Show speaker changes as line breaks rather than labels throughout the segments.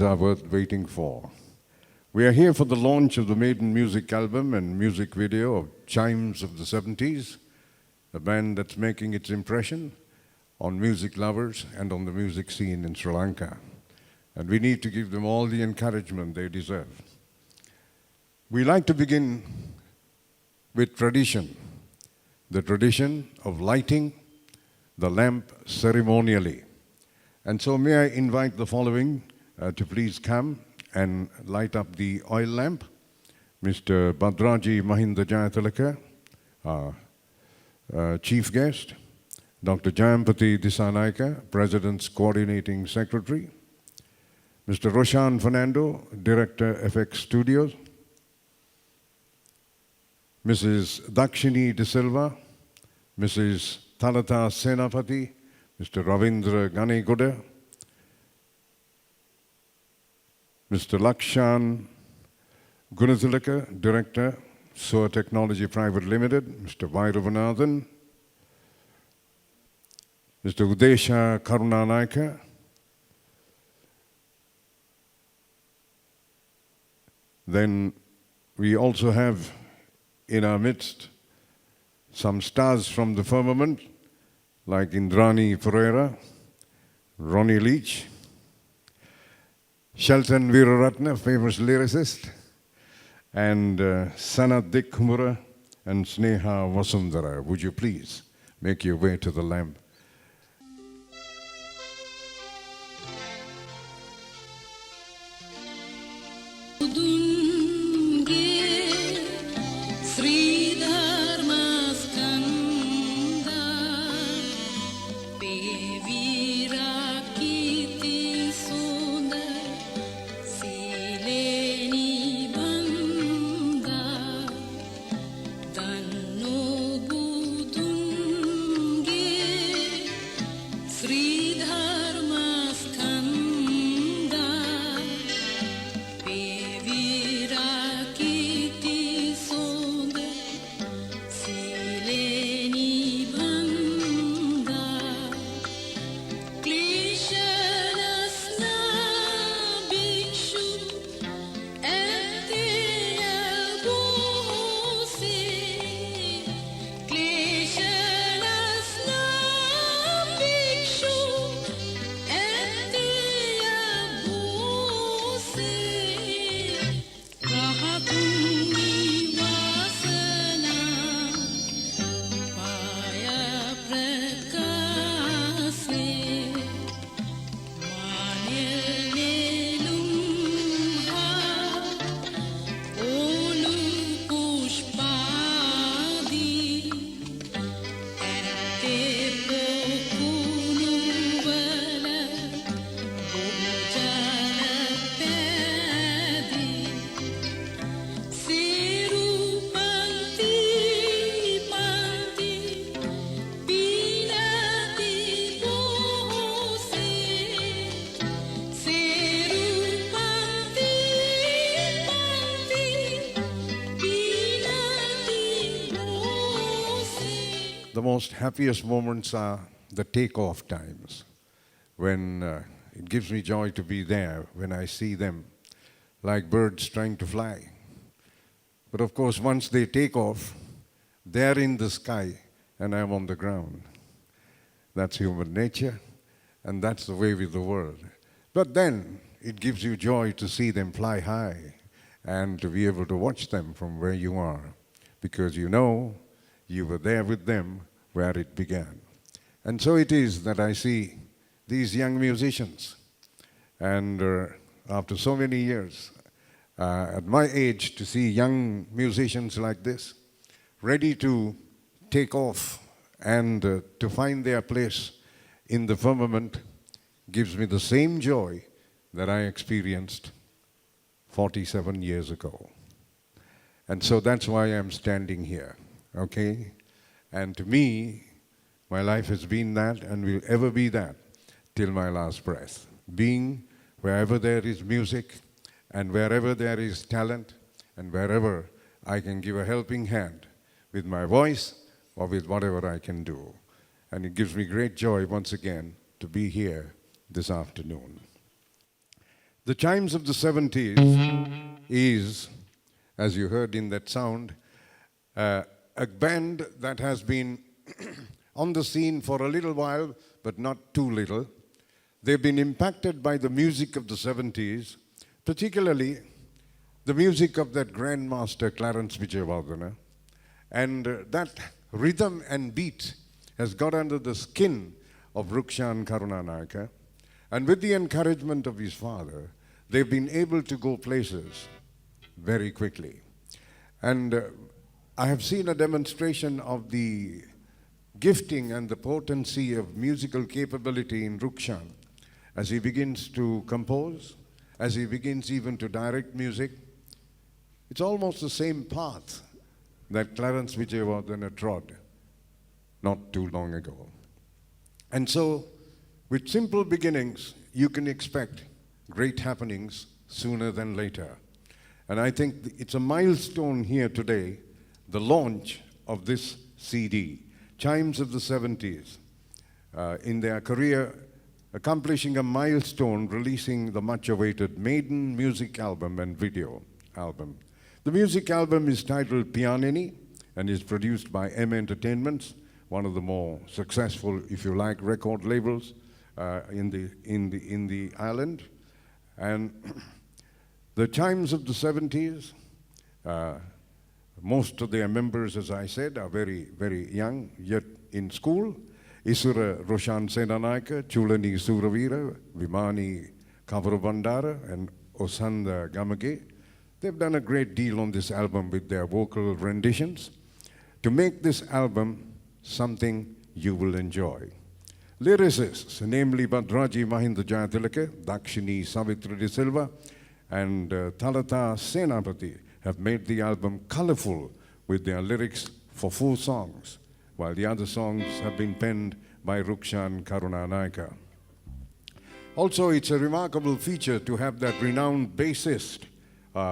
are worth waiting for. We are here for the launch of the Maiden music album and music video of Chimes of the 70s, a band that's making its impression on music lovers and on the music scene in Sri Lanka. And we need to give them all the encouragement they deserve. We like to begin with tradition, the tradition of lighting the lamp ceremonially. And so may I invite the following to please come and light up the oil lamp. Mr. Bhadraji Mahinda Jayatilaka, Chief Guest, Dr. Jayampati Dissanayake, President's Coordinating Secretary, Mr. Rukshan Fernando, Director, FX Studios, Mrs. Dakshini De Silva, Mrs. Thalata Senapati, Mr. Ravindra Ganegoda, Mr. Lakshan Gunathilaka, Director, SOA Technology Private Limited, Mr. Vairavanathan, Mr. Udeshan Karunanayake, then we also have in our midst some stars from the firmament, like Indrani Pereira, Ronnie Leach, Shelton Veeraratne, famous lyricist, and Sanat Dikkumura and Sneha Vasundara. Would you please make your way to the lamp? The most happiest moments are the takeoff times, when it gives me joy to be there, when I see them like birds trying to fly. But of course, once they take off, they're in the sky and I'm on the ground. That's human nature, and that's the way with the world. But then it gives you joy to see them fly high and to be able to watch them from where you are, because you know you were there with them where it began. And so it is that I see these young musicians. And after so many years, at my age, to see young musicians like this, ready to take off and to find their place in the firmament, gives me the same joy that I experienced 47 years ago. And so that's why I'm standing here. Okay? And to me, my life has been that and will ever be that till my last breath. Being wherever there is music and wherever there is talent and wherever I can give a helping hand with my voice or with whatever I can do. And it gives me great joy once again to be here this afternoon. The Chimes of the 70s is, as you heard in that sound, a band that has been on the scene for a little while, but not too little. They've been impacted by the music of the 70s, particularly the music of that grandmaster Clarence Vijayawardena. And that rhythm and beat has got under the skin of Rukshan Karunanayake. And with the encouragement of his father, they've been able to go places very quickly. And I have seen a demonstration of the gifting and the potency of musical capability in Rukshan as he begins to compose, as he begins even to direct music. It's almost the same path that Clarence Vijayawardena trod not too long ago. And so, with simple beginnings, you can expect great happenings sooner than later. And I think it's a milestone here today, the launch of this CD, Chimes of the 70s, in their career, accomplishing a milestone, releasing the much-awaited Maiden music album and video album. The music album is titled Piyaneni and is produced by M Entertainments, one of the more successful, if you like, record labels in the island. And the Chimes of the 70s, most of their members, as I said, are very, very young, yet in school. Isura Roshan Senanayake, Chulani Suravira, Vimani Kavarubandara, and Osanda Gamage. They've done a great deal on this album with their vocal renditions to make this album something you will enjoy. Lyricists, namely Bhadraji Mahinda Jayatilake, Dakshini Savitri De Silva, and Thalata Senapati, have made the album colorful with their lyrics for 4 songs, while the other songs have been penned by Rukshan Karunanayake. Also, it's a remarkable feature to have that renowned bassist,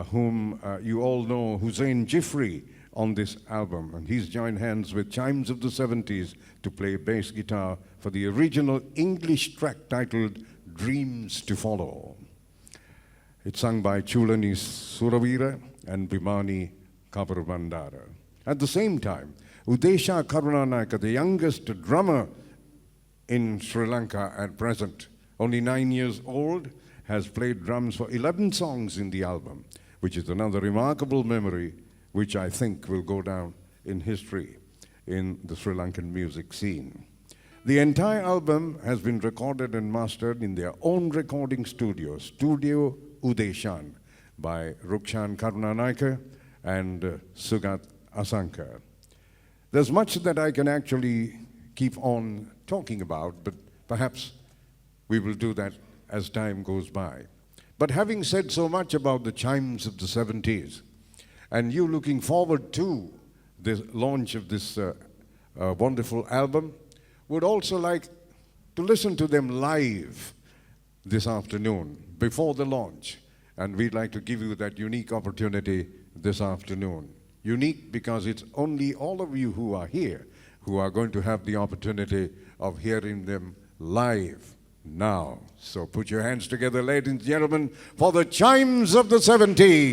whom you all know, Hussein Jifri, on this album. And he's joined hands with Chimes of the 70s to play bass guitar for the original English track titled Dreams to Follow. It's sung by Chulani Suravira and Bimani Kaparubandara. At the same time, Udeshan Karunanayake, the youngest drummer in Sri Lanka at present, only 9 years old, has played drums for 11 songs in the album, which is another remarkable memory which I think will go down in history in the Sri Lankan music scene. The entire album has been recorded and mastered in their own recording studio, Studio Udeshan, by Rukshan Karunanayake and Sugat Asankar. There's much that I can actually keep on talking about, but perhaps we will do that as time goes by. But having said so much about the Chimes of the 70s, and you looking forward to the launch of this wonderful album, would also like to listen to them live this afternoon before the launch. And we'd like to give you that unique opportunity this afternoon. Unique because it's only all of you who are here who are going to have the opportunity of hearing them live now. So put your hands together, ladies and gentlemen, for the Chimes of the 70s.